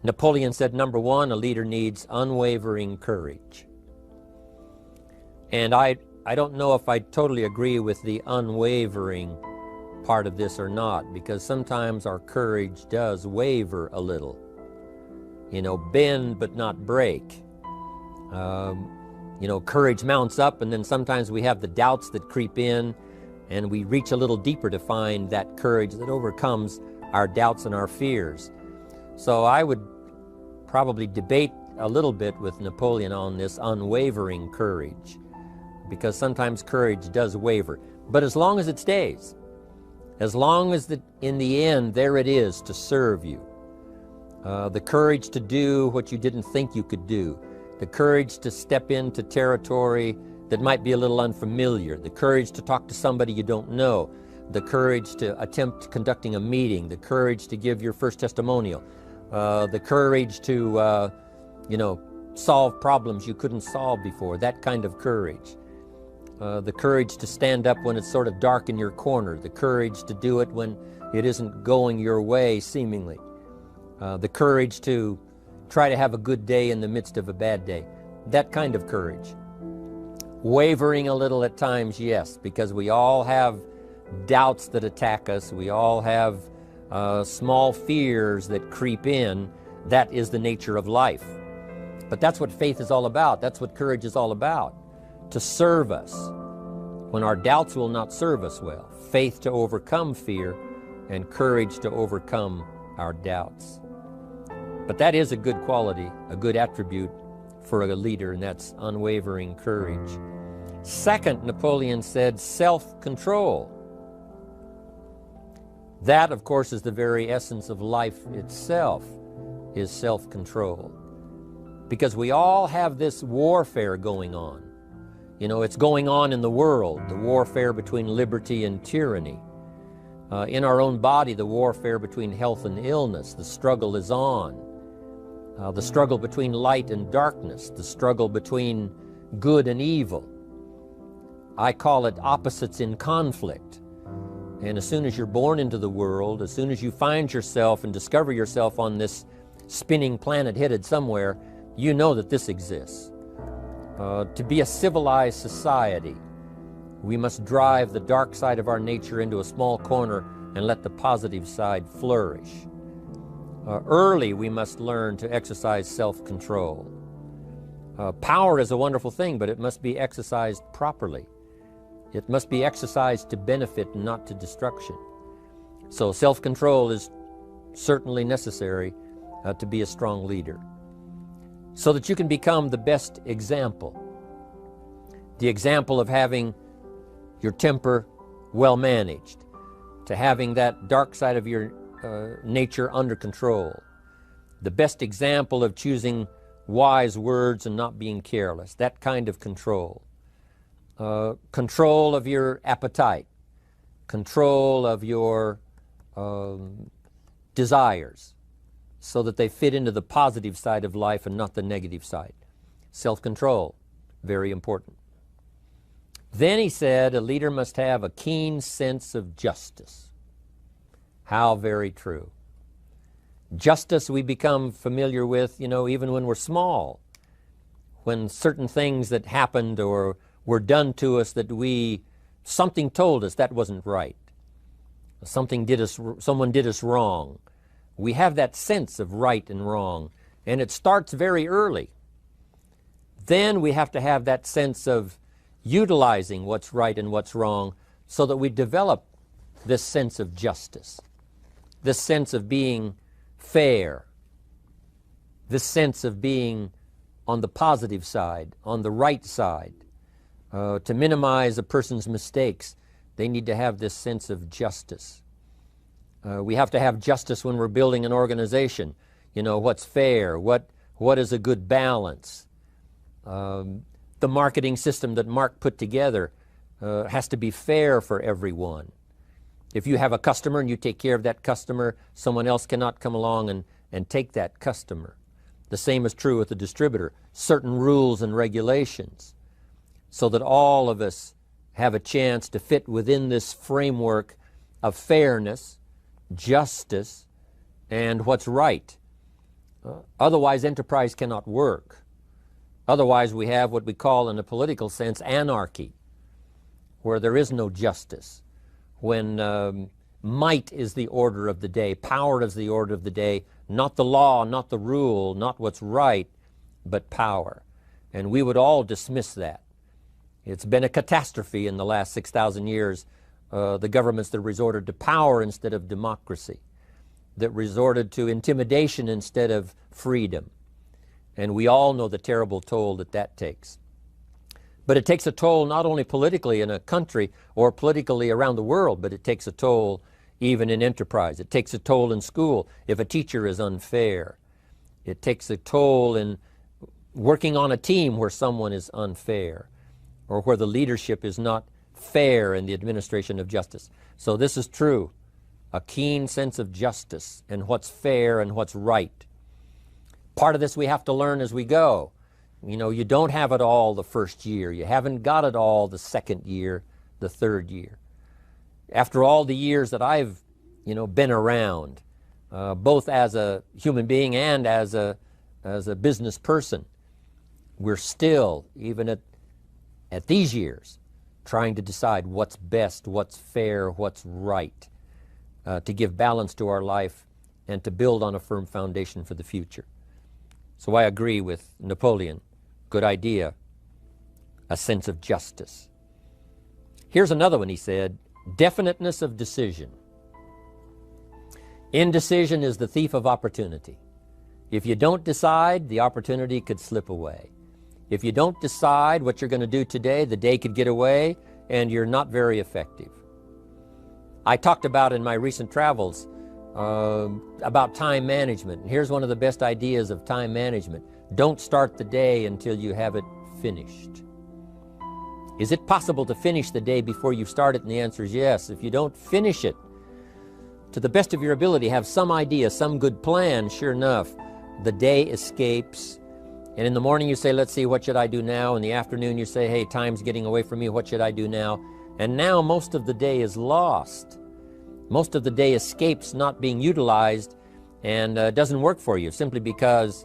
Napoleon said, number one, a leader needs unwavering courage. And I don't know if I totally agree with the unwavering part of this or not, because sometimes our courage does waver a little. You know, bend but not break. You know, courage mounts up, and then sometimes we have the doubts that creep in, and we reach a little deeper to find that courage that overcomes our doubts and our fears. So I would probably debate a little bit with Napoleon on this unwavering courage, because sometimes courage does waver. But as long as it stays, as long as in the end there it is to serve you, the courage to do what you didn't think you could do, the courage to step into territory that might be a little unfamiliar, the courage to talk to somebody you don't know, the courage to attempt conducting a meeting, the courage to give your first testimonial, the courage to, you know, solve problems you couldn't solve before, that kind of courage. The courage to stand up when it's sort of dark in your corner, the courage to do it when it isn't going your way seemingly, the courage to try to have a good day in the midst of a bad day, that kind of courage. Wavering a little at times, yes, because we all have doubts that attack us, we all have small fears that creep in. That is the nature of life. But that's what faith is all about, that's what courage is all about. To serve us when our doubts will not serve us well. Faith to overcome fear, and courage to overcome our doubts. But that is a good quality, a good attribute for a leader, and that's unwavering courage. Second, Napoleon said self-control. That, of course, is the very essence of life itself, is self-control. Because we all have this warfare going on. You know, it's going on in the world, the warfare between liberty and tyranny. In our own body, the warfare between health and illness, the struggle is on. The struggle between light and darkness, the struggle between good and evil. I call it opposites in conflict. And as soon as you're born into the world, as soon as you find yourself and discover yourself on this spinning planet headed somewhere, you know that this exists. To be a civilized society, we must drive the dark side of our nature into a small corner and let the positive side flourish. Early, we must learn to exercise self-control. Power is a wonderful thing, but it must be exercised properly. It must be exercised to benefit and not to destruction. So self-control is certainly necessary to be a strong leader, so that you can become the best example. The example of having your temper well managed, to having that dark side of your nature under control. The best example of choosing wise words and not being careless, that kind of control. Control of your appetite, control of your desires, so that they fit into the positive side of life and not the negative side. Self-control, very important. Then he said a leader must have a keen sense of justice. How very true. Justice we become familiar with, you know, even when we're small, when certain things that happened or were done to us that something told us that wasn't right. Someone did us wrong. We have that sense of right and wrong, and it starts very early. Then we have to have that sense of utilizing what's right and what's wrong so that we develop this sense of justice, this sense of being fair, this sense of being on the positive side, on the right side. To minimize a person's mistakes, they need to have this sense of justice. We have to have justice when we're building an organization. You know, what's fair, what is a good balance. The marketing system that Mark put together has to be fair for everyone. If you have a customer and you take care of that customer, someone else cannot come along and take that customer. The same is true with a distributor. Certain rules and regulations, so that all of us have a chance to fit within this framework of fairness, justice, and what's right. Otherwise, enterprise cannot work. Otherwise, we have what we call, in a political sense, anarchy, where there is no justice, when might is the order of the day, power is the order of the day, not the law, not the rule, not what's right, but power. And we would all dismiss that. It's been a catastrophe in the last 6,000 years, the governments that resorted to power instead of democracy, that resorted to intimidation instead of freedom. And we all know the terrible toll that that takes. But it takes a toll not only politically in a country or politically around the world, but it takes a toll even in enterprise. It takes a toll in school if a teacher is unfair. It takes a toll in working on a team where someone is unfair, or where the leadership is not fair in the administration of justice. So this is true, a keen sense of justice and what's fair and what's right. Part of this we have to learn as we go. You know, you don't have it all the first year. You haven't got it all the second year, the third year. After all the years that I've, been around, both as a human being and as a business person, we're still, even at these years, trying to decide what's best, what's fair, what's right, to give balance to our life and to build on a firm foundation for the future. So I agree with Napoleon. Good idea. A sense of justice. Here's another one, he said, definiteness of decision. Indecision is the thief of opportunity. If you don't decide, the opportunity could slip away. If you don't decide what you're going to do today, the day could get away and you're not very effective. I talked about in my recent travels about time management. And here's one of the best ideas of time management. Don't start the day until you have it finished. Is it possible to finish the day before you start it? And the answer is yes. If you don't finish it to the best of your ability, have some idea, some good plan, sure enough, the day escapes. And in the morning you say, let's see, what should I do now? In the afternoon you say, hey, time's getting away from me, what should I do now? And now most of the day is lost. Most of the day escapes not being utilized and doesn't work for you simply because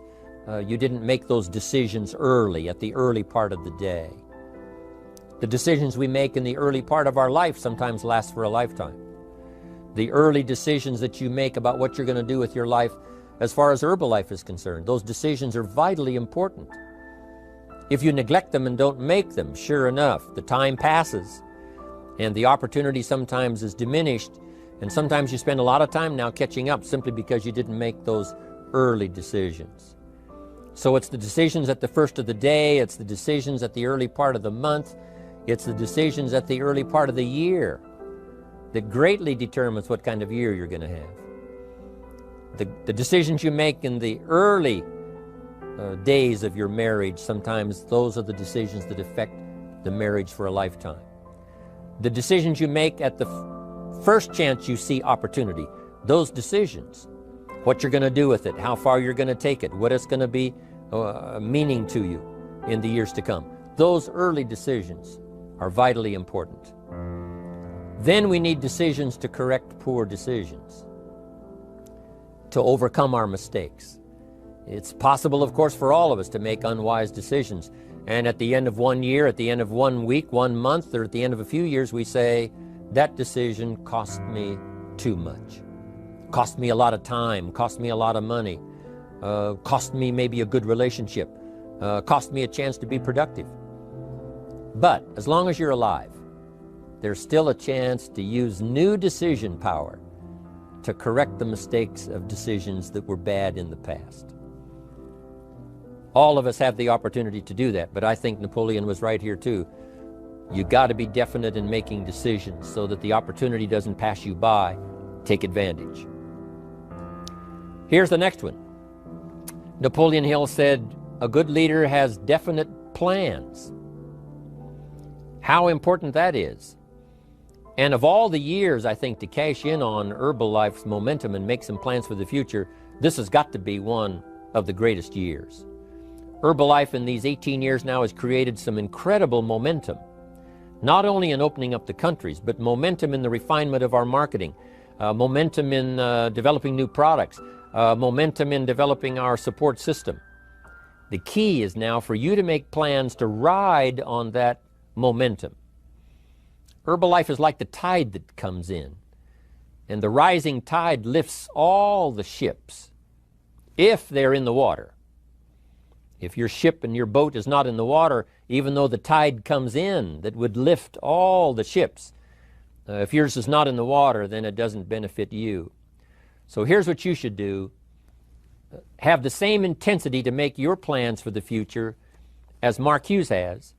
you didn't make those decisions early, at the early part of the day. The decisions we make in the early part of our life sometimes last for a lifetime. The early decisions that you make about what you're going to do with your life as far as Herbalife is concerned, those decisions are vitally important. If you neglect them and don't make them, sure enough, the time passes and the opportunity sometimes is diminished, and sometimes you spend a lot of time now catching up simply because you didn't make those early decisions. So it's the decisions at the first of the day, it's the decisions at the early part of the month, it's the decisions at the early part of the year that greatly determines what kind of year you're going to have. The decisions you make in the early days of your marriage, sometimes those are the decisions that affect the marriage for a lifetime. The decisions you make at the first chance you see opportunity, those decisions, what you're going to do with it, how far you're going to take it, what it's going to be meaning to you in the years to come. Those early decisions are vitally important. Then we need decisions to correct poor decisions, to overcome our mistakes. It's possible, of course, for all of us to make unwise decisions. And at the end of one year, at the end of 1 week, 1 month, or at the end of a few years, we say, that decision cost me too much. Cost me a lot of time, cost me a lot of money, cost me maybe a good relationship, cost me a chance to be productive. But as long as you're alive, there's still a chance to use new decision power to correct the mistakes of decisions that were bad in the past. All of us have the opportunity to do that, but I think Napoleon was right here too. You got to be definite in making decisions so that the opportunity doesn't pass you by. Take advantage. Here's the next one. Napoleon Hill said, a good leader has definite plans. How important that is. And of all the years, I think, to cash in on Herbalife's momentum and make some plans for the future, this has got to be one of the greatest years. Herbalife in these 18 years now has created some incredible momentum, not only in opening up the countries, but momentum in the refinement of our marketing, momentum in developing new products, momentum in developing our support system. The key is now for you to make plans to ride on that momentum. Herbalife is like the tide that comes in, and the rising tide lifts all the ships if they're in the water. If your ship and your boat is not in the water, even though the tide comes in that would lift all the ships, if yours is not in the water, then it doesn't benefit you. So here's what you should do. Have the same intensity to make your plans for the future as Mark Hughes has,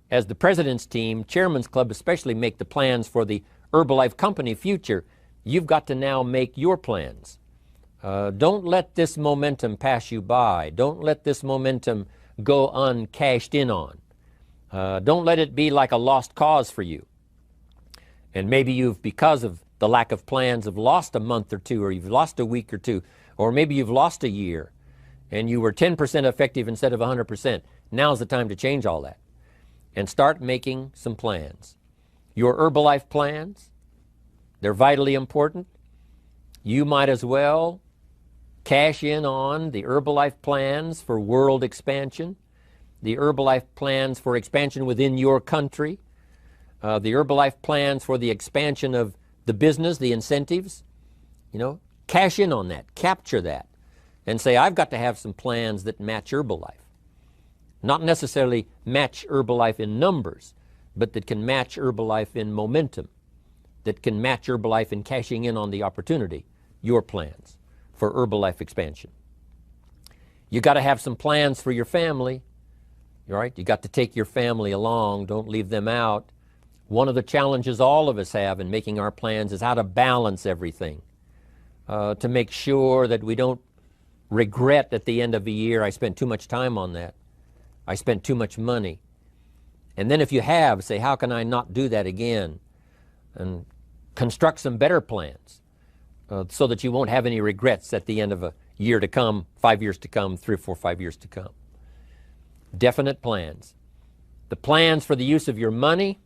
as the President's team, Chairman's Club especially, make the plans for the Herbalife Company future. You've got to now make your plans. Don't let this momentum pass you by. Don't let this momentum go uncashed in on. Don't let it be like a lost cause for you. And maybe you've, because of the lack of plans, have lost a month or two, or you've lost a week or two, or maybe you've lost a year and you were 10% effective instead of 100%. Now's the time to change all that and start making some plans. Your Herbalife plans, they're vitally important. You might as well cash in on the Herbalife plans for world expansion, the Herbalife plans for expansion within your country, the Herbalife plans for the expansion of the business, the incentives. Cash in on that, capture that, and say, I've got to have some plans that match Herbalife. Not necessarily match Herbalife in numbers, but that can match Herbalife in momentum, that can match Herbalife in cashing in on the opportunity, your plans for Herbalife expansion. You got to have some plans for your family, right? You got to take your family along, don't leave them out. One of the challenges all of us have in making our plans is how to balance everything, to make sure that we don't regret at the end of the year, I spent too much time on that. I spent too much money. And then if you have, say, how can I not do that again? And construct some better plans so that you won't have any regrets at the end of a year to come, 5 years to come, 3 or 4, 5 years to come. Definite plans. The plans for the use of your money.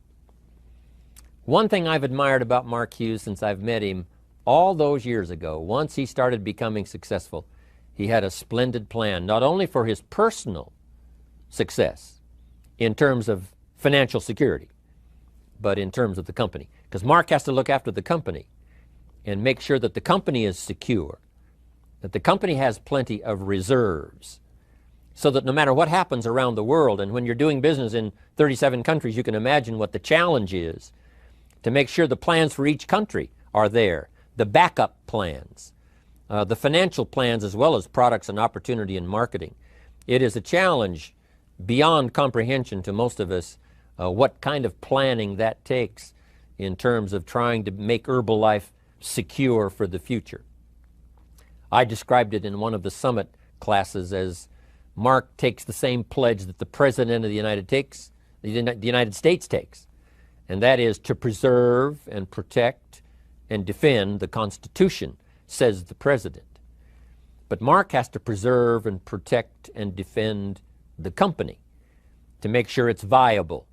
One thing I've admired about Mark Hughes since I've met him all those years ago, once he started becoming successful, he had a splendid plan, not only for his personal success in terms of financial security, but in terms of the company. Because Mark has to look after the company and make sure that the company is secure, that the company has plenty of reserves, so that no matter what happens around the world, and when you're doing business in 37 countries, you can imagine what the challenge is to make sure the plans for each country are there, the backup plans, the financial plans, as well as products and opportunity and marketing. It is a challenge beyond comprehension to most of us what kind of planning that takes in terms of trying to make Herbalife secure for the future. I described it in one of the summit classes as Mark takes the same pledge that the President of the United States takes, and that is to preserve and protect and defend the Constitution, says the President. But Mark has to preserve and protect and defend the company to make sure it's viable,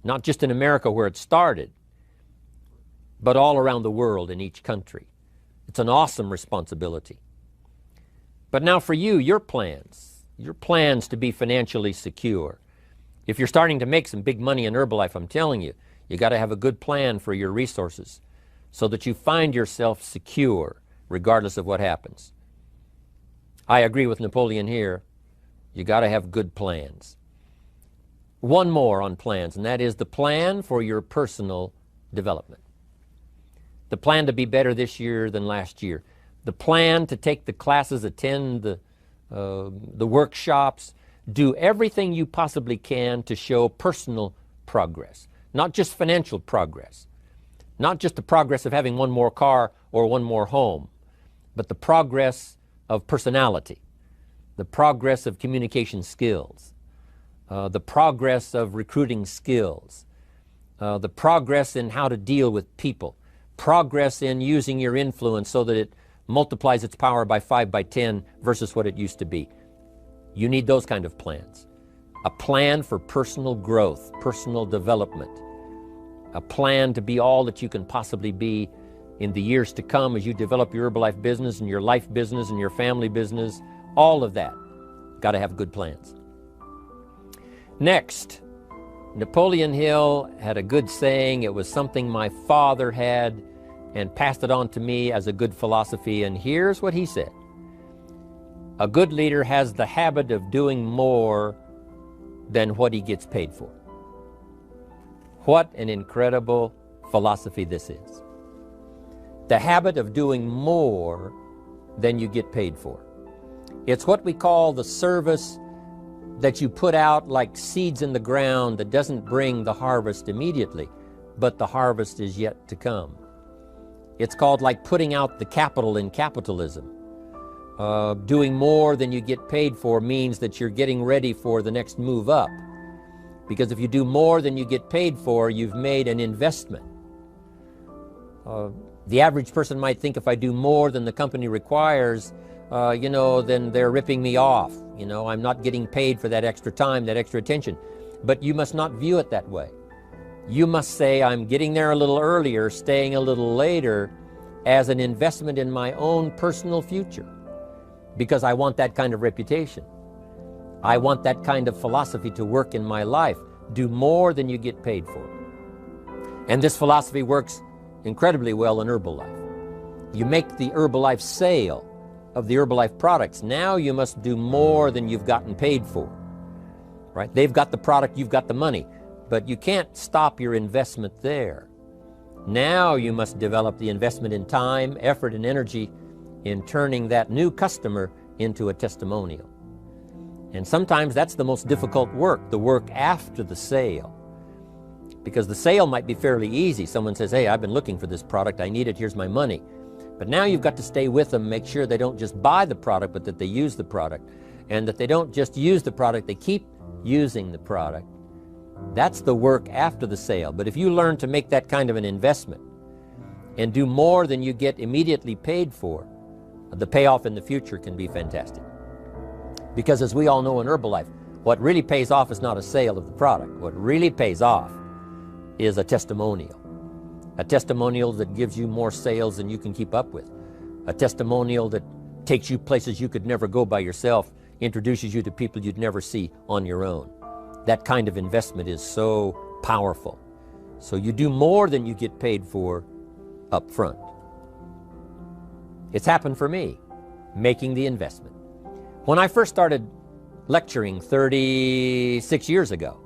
not just in America where it started, but all around the world in each country. It's an awesome responsibility. But now for you, your plans to be financially secure. If you're starting to make some big money in Herbalife, I'm telling you, you got to have a good plan for your resources so that you find yourself secure regardless of what happens. I agree with Napoleon here. You got to have good plans. One more on plans, and that is the plan for your personal development. The plan to be better this year than last year. The plan to take the classes, attend the workshops, do everything you possibly can to show personal progress, not just financial progress, not just the progress of having one more car or one more home, but the progress of personality, the progress of communication skills, the progress of recruiting skills, the progress in how to deal with people, progress in using your influence so that it multiplies its power by 5 by 10 versus what it used to be. You need those kind of plans. A plan for personal growth, personal development, a plan to be all that you can possibly be in the years to come as you develop your Herbalife business and your life business and your family business, all of that. Got to have good plans. Next, Napoleon Hill had a good saying. It was something my father had and passed it on to me as a good philosophy. And here's what he said. A good leader has the habit of doing more than what he gets paid for. What an incredible philosophy this is. The habit of doing more than you get paid for. It's what we call the service that you put out like seeds in the ground that doesn't bring the harvest immediately, but the harvest is yet to come. It's called like putting out the capital in capitalism. Doing more than you get paid for means that you're getting ready for the next move up. Because if you do more than you get paid for, you've made an investment. The average person might think if I do more than the company requires, then they're ripping me off. I'm not getting paid for that extra time, that extra attention. But you must not view it that way. You must say, I'm getting there a little earlier, staying a little later, as an investment in my own personal future. Because I want that kind of reputation. I want that kind of philosophy to work in my life. Do more than you get paid for. And this philosophy works incredibly well in Herbalife. You make the Herbalife sale of the Herbalife products. Now you must do more than you've gotten paid for. Right? They've got the product, you've got the money. But you can't stop your investment there. Now you must develop the investment in time, effort, and energy in turning that new customer into a testimonial. And sometimes that's the most difficult work, the work after the sale. Because the sale might be fairly easy. Someone says, hey, I've been looking for this product, I need it, here's my money. But now you've got to stay with them, make sure they don't just buy the product, but that they use the product. And that they don't just use the product, they keep using the product. That's the work after the sale. But if you learn to make that kind of an investment and do more than you get immediately paid for, the payoff in the future can be fantastic. Because as we all know in Herbalife, what really pays off is not a sale of the product. What really pays off is a testimonial. A testimonial that gives you more sales than you can keep up with. A testimonial that takes you places you could never go by yourself, introduces you to people you'd never see on your own. That kind of investment is so powerful. So you do more than you get paid for up front. It's happened for me, making the investment. When I first started lecturing 36 years ago,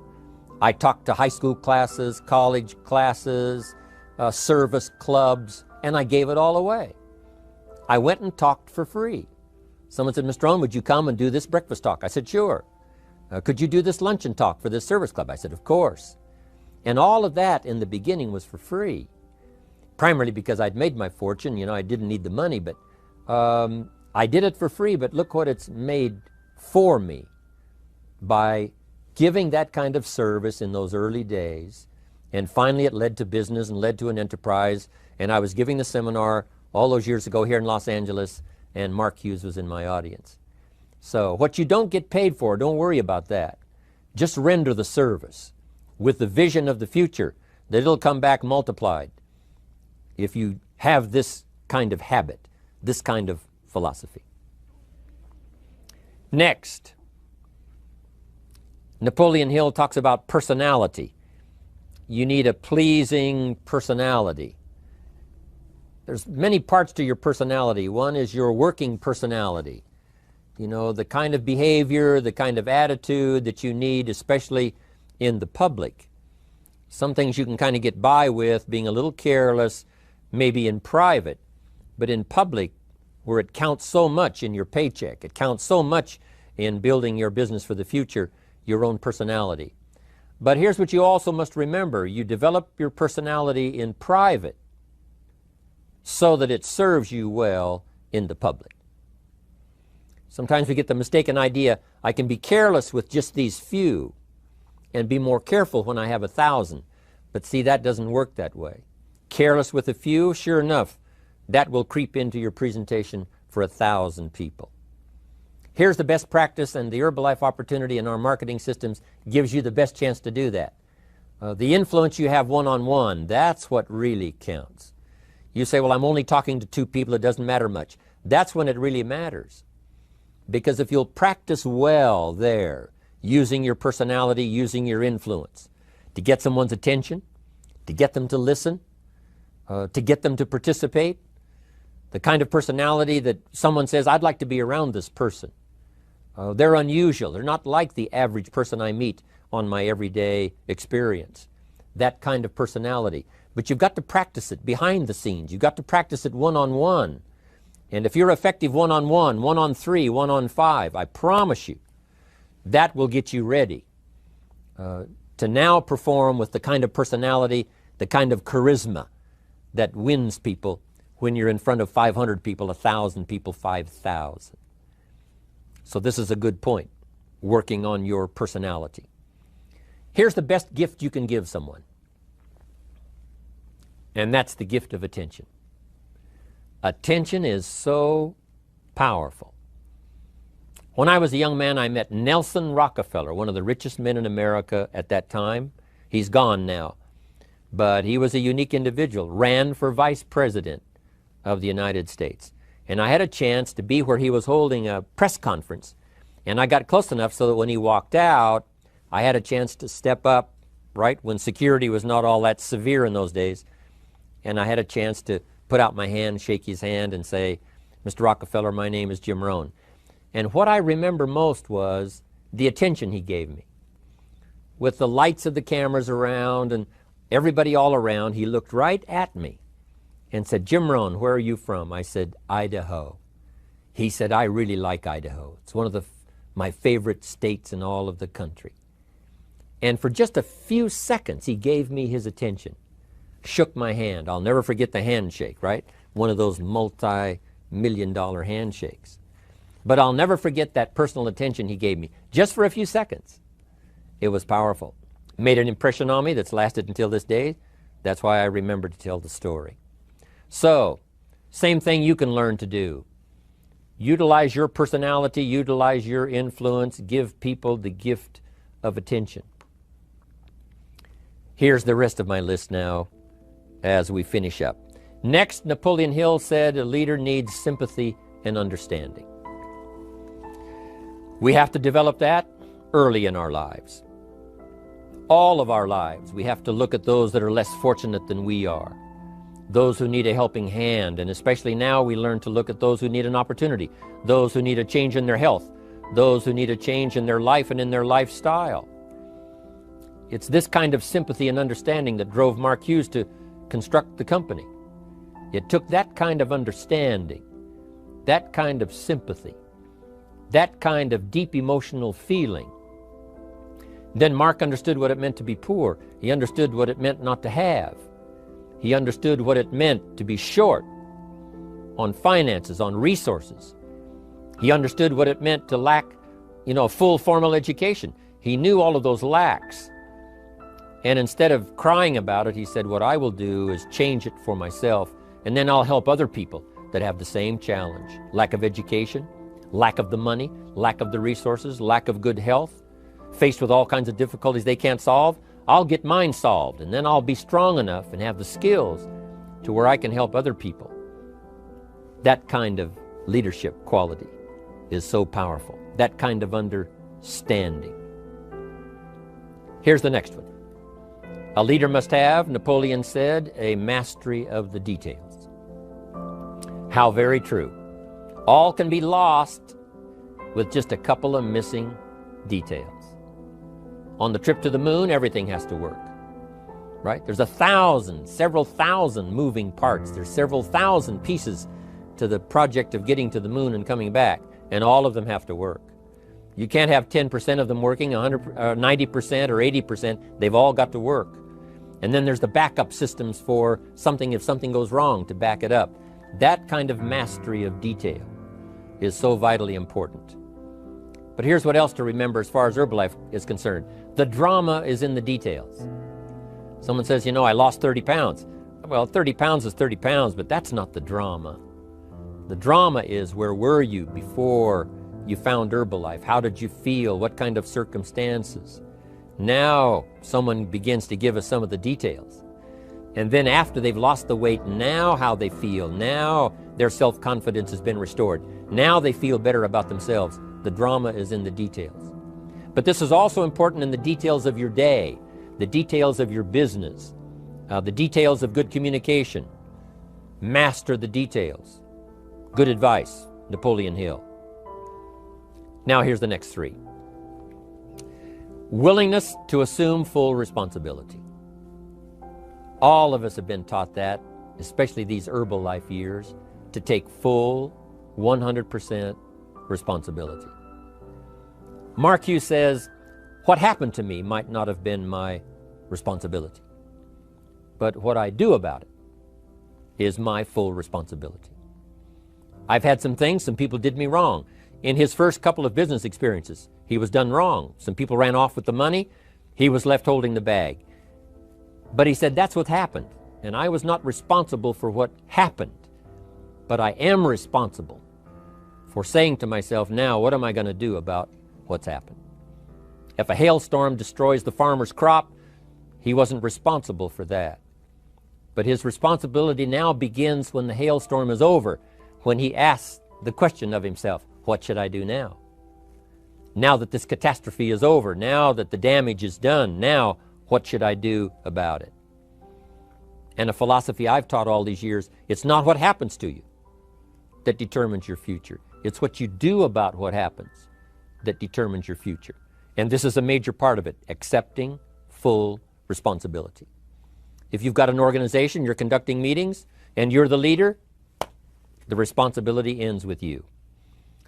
I talked to high school classes, college classes, service clubs, and I gave it all away. I went and talked for free. Someone said, Mr. Owen, would you come and do this breakfast talk? I said, sure. Could you do this luncheon talk for this service club? I said, of course. And all of that in the beginning was for free. Primarily because I'd made my fortune, I didn't need the money, but I did it for free, but look what it's made for me by giving that kind of service in those early days. And finally it led to business and led to an enterprise. And I was giving the seminar all those years ago here in Los Angeles, and Mark Hughes was in my audience. So what you don't get paid for, don't worry about that. Just render the service with the vision of the future that it'll come back multiplied if you have this kind of habit, this kind of philosophy. Next, Napoleon Hill talks about personality. You need a pleasing personality. There's many parts to your personality. One is your working personality. The kind of behavior, the kind of attitude that you need, especially in the public. Some things you can kind of get by with, being a little careless, maybe in private, but in public, where it counts so much in your paycheck, it counts so much in building your business for the future, your own personality. But here's what you also must remember. You develop your personality in private so that it serves you well in the public. Sometimes we get the mistaken idea, I can be careless with just these few and be more careful when I have 1,000. But see, that doesn't work that way. Careless with a few, sure enough, that will creep into your presentation for 1,000 people. Here's the best practice, and the Herbalife opportunity in our marketing systems gives you the best chance to do that. The influence you have one-on-one, that's what really counts. You say, well, I'm only talking to 2 people, it doesn't matter much. That's when it really matters. Because if you'll practice well there, using your personality, using your influence, to get someone's attention, to get them to listen, to get them to participate, the kind of personality that someone says, I'd like to be around this person. They're unusual. They're not like the average person I meet on my everyday experience. That kind of personality. But you've got to practice it behind the scenes. You've got to practice it one-on-one. And if you're effective one-on-one, 1-on-3, 1-on-5, I promise you, that will get you ready to now perform with the kind of personality, the kind of charisma that wins people when you're in front of 500 people, 1,000 people, 5,000. So this is a good point, working on your personality. Here's the best gift you can give someone, and that's the gift of attention. Attention is so powerful. When I was a young man, I met Nelson Rockefeller, one of the richest men in America at that time. He's gone now, but he was a unique individual, ran for vice president of the United States. And I had a chance to be where he was holding a press conference, and I got close enough so that when he walked out, I had a chance to step up, right, when security was not all that severe in those days, and I had a chance to put out my hand, shake his hand, and say, Mr. Rockefeller, my name is Jim Rohn. And what I remember most was the attention he gave me. With the lights of the cameras around and everybody all around, he looked right at me and said, Jim Rohn, where are you from? I said, Idaho. He said, I really like Idaho. It's one of my favorite states in all of the country. And for just a few seconds, he gave me his attention, shook my hand. I'll never forget the handshake, right? One of those multi-million-dollar handshakes. But I'll never forget that personal attention he gave me, just for a few seconds. It was powerful. Made an impression on me that's lasted until this day. That's why I remember to tell the story. So, same thing you can learn to do. Utilize your personality, utilize your influence, give people the gift of attention. Here's the rest of my list now as we finish up. Next, Napoleon Hill said a leader needs sympathy and understanding. We have to develop that early in our lives. All of our lives, we have to look at those that are less fortunate than we are, those who need a helping hand, and especially now we learn to look at those who need an opportunity, those who need a change in their health, those who need a change in their life and in their lifestyle. It's this kind of sympathy and understanding that drove Mark Hughes to construct the company. It took that kind of understanding, that kind of sympathy, that kind of deep emotional feeling. Then Mark understood what it meant to be poor. He understood what it meant not to have. He understood what it meant to be short on finances, on resources. He understood what it meant to lack, a full formal education. He knew all of those lacks. And instead of crying about it, he said, what I will do is change it for myself, and then I'll help other people that have the same challenge. Lack of education, lack of the money, lack of the resources, lack of good health, faced with all kinds of difficulties they can't solve. I'll get mine solved, and then I'll be strong enough and have the skills to where I can help other people. That kind of leadership quality is so powerful. That kind of understanding. Here's the next one. A leader must have, Napoleon said, a mastery of the details. How very true. All can be lost with just a couple of missing details. On the trip to the moon, everything has to work, right? There's several thousand moving parts. There's several thousand pieces to the project of getting to the moon and coming back, and all of them have to work. You can't have 10% of them working, 90% or 80%. They've all got to work. And then there's the backup systems for something if something goes wrong to back it up. That kind of mastery of detail is so vitally important. But here's what else to remember as far as Herbalife is concerned. The drama is in the details. Someone says, I lost 30 pounds. Well, 30 pounds is 30 pounds, but that's not the drama. The drama is, where were you before you found Herbalife? How did you feel? What kind of circumstances? Now someone begins to give us some of the details. And then after they've lost the weight, now how they feel, now their self-confidence has been restored. Now they feel better about themselves. The drama is in the details. But this is also important in the details of your day, the details of your business, the details of good communication. Master the details. Good advice, Napoleon Hill. Now here's the next three. Willingness to assume full responsibility. All of us have been taught that, especially these Herbalife years, to take full 100% responsibility. Mark Hughes says, what happened to me might not have been my responsibility, but what I do about it is my full responsibility. I've had some things, some people did me wrong. In his first couple of business experiences, he was done wrong. Some people ran off with the money. He was left holding the bag. But he said, that's what happened. And I was not responsible for what happened. But I am responsible for saying to myself, now, what am I going to do about what's happened? If a hailstorm destroys the farmer's crop, he wasn't responsible for that. But his responsibility now begins when the hailstorm is over, when he asks the question of himself, what should I do now? Now that this catastrophe is over, now that the damage is done, now what should I do about it? And a philosophy I've taught all these years, it's not what happens to you that determines your future. It's what you do about what happens that determines your future. And this is a major part of it, accepting full responsibility. If you've got an organization, you're conducting meetings, and you're the leader, the responsibility ends with you.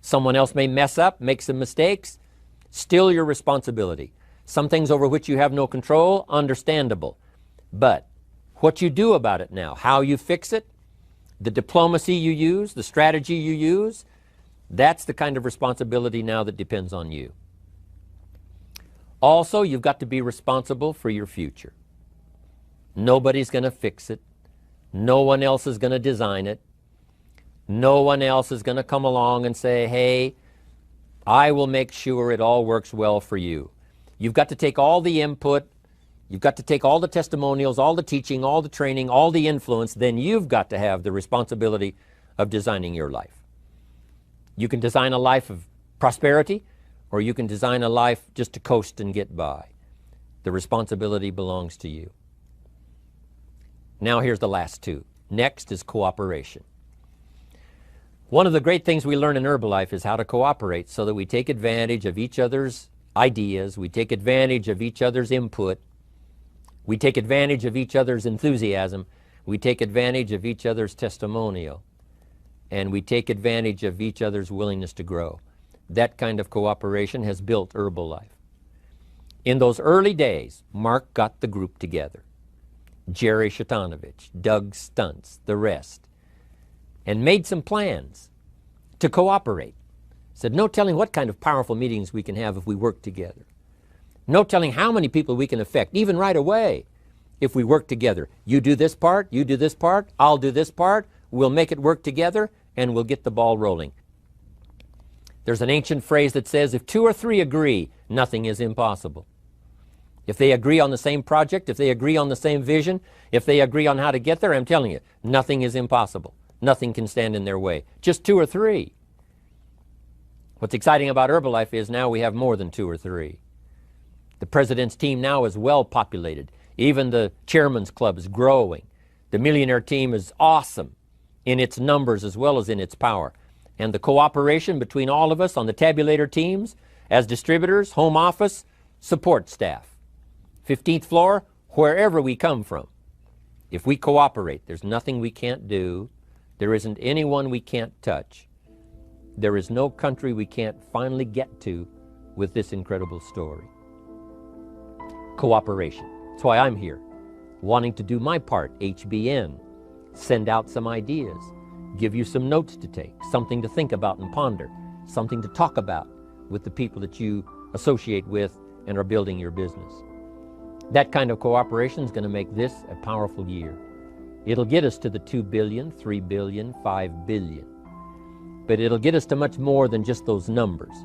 Someone else may mess up, make some mistakes, still your responsibility. Some things over which you have no control, understandable. But what you do about it now, how you fix it, the diplomacy you use, the strategy you use, that's the kind of responsibility now that depends on you. Also, you've got to be responsible for your future. Nobody's going to fix it. No one else is going to design it. No one else is going to come along and say, hey, I will make sure it all works well for you. You've got to take all the input, you've got to take all the testimonials, all the teaching, all the training, all the influence, then you've got to have the responsibility of designing your life. You can design a life of prosperity, or you can design a life just to coast and get by. The responsibility belongs to you. Now here's the last two. Next is cooperation. One of the great things we learn in Herbalife is how to cooperate so that we take advantage of each other's ideas, we take advantage of each other's input, we take advantage of each other's enthusiasm, we take advantage of each other's testimonial, and we take advantage of each other's willingness to grow. That kind of cooperation has built Herbalife. In those early days, Mark got the group together. Jerry Shatanovich, Doug Stuntz, the rest, and made some plans to cooperate. Said, no telling what kind of powerful meetings we can have if we work together. No telling how many people we can affect, even right away, if we work together. You do this part, you do this part, I'll do this part, we'll make it work together, and we'll get the ball rolling. There's an ancient phrase that says, if two or three agree, nothing is impossible. If they agree on the same project, if they agree on the same vision, if they agree on how to get there, I'm telling you, nothing is impossible. Nothing can stand in their way. Just two or three. What's exciting about Herbalife is now we have more than two or three. The president's team now is well populated. Even the chairman's club is growing. The millionaire team is awesome in its numbers as well as in its power. And the cooperation between all of us on the tabulator teams, as distributors, home office, support staff, 15th floor, wherever we come from. If we cooperate, there's nothing we can't do. There isn't anyone we can't touch. There is no country we can't finally get to with this incredible story. Cooperation. That's why I'm here, wanting to do my part, HBN, send out some ideas, give you some notes to take, something to think about and ponder, something to talk about with the people that you associate with and are building your business. That kind of cooperation is going to make this a powerful year. It'll get us to the 2 billion, 3 billion, 5 billion. But it'll get us to much more than just those numbers.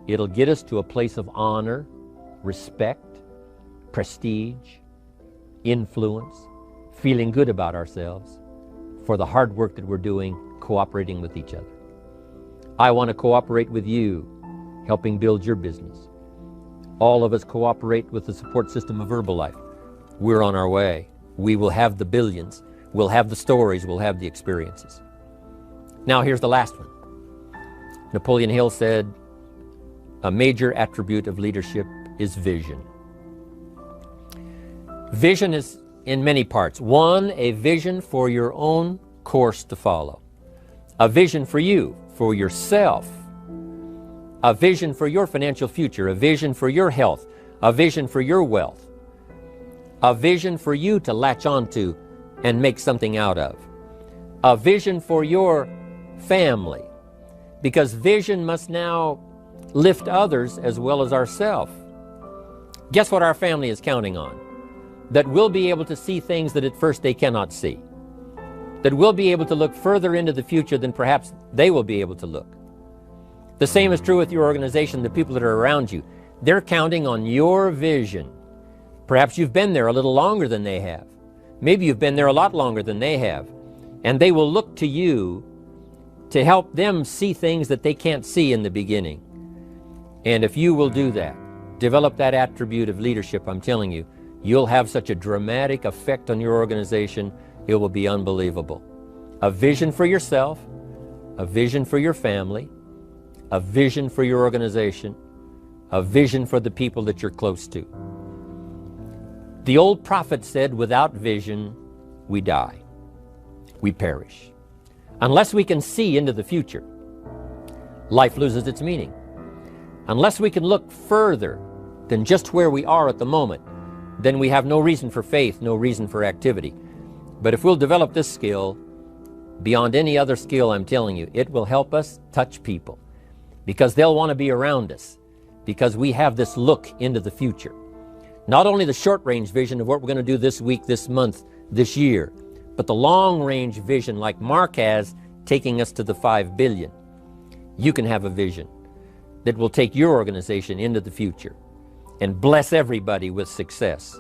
It'll get us to a place of honor, respect, prestige, influence, feeling good about ourselves for the hard work that we're doing, cooperating with each other. I want to cooperate with you, helping build your business. All of us cooperate with the support system of Herbalife. We're on our way. We will have the billions. We'll have the stories. We'll have the experiences. Now here's the last one. Napoleon Hill said, a major attribute of leadership is vision. Vision is in many parts. One, a vision for your own course to follow. A vision for you, for yourself. A vision for your financial future. A vision for your health. A vision for your wealth. A vision for you to latch onto and make something out of. A vision for your family. Because vision must now lift others as well as ourselves. Guess what our family is counting on? That we'll be able to see things that at first they cannot see. That we'll be able to look further into the future than perhaps they will be able to look. The same is true with your organization, the people that are around you. They're counting on your vision. Perhaps you've been there a little longer than they have. Maybe you've been there a lot longer than they have. And they will look to you to help them see things that they can't see in the beginning. And if you will do that, develop that attribute of leadership, I'm telling you, you'll have such a dramatic effect on your organization, it will be unbelievable. A vision for yourself, a vision for your family, a vision for your organization, a vision for the people that you're close to. The old prophet said, without vision, we die. We perish. Unless we can see into the future, life loses its meaning. Unless we can look further than just where we are at the moment, then we have no reason for faith, no reason for activity. But if we'll develop this skill, beyond any other skill, I'm telling you, it will help us touch people because they'll want to be around us because we have this look into the future. Not only the short-range vision of what we're going to do this week, this month, this year, but the long-range vision like Mark has, taking us to the 5 billion. You can have a vision that will take your organization into the future and bless everybody with success.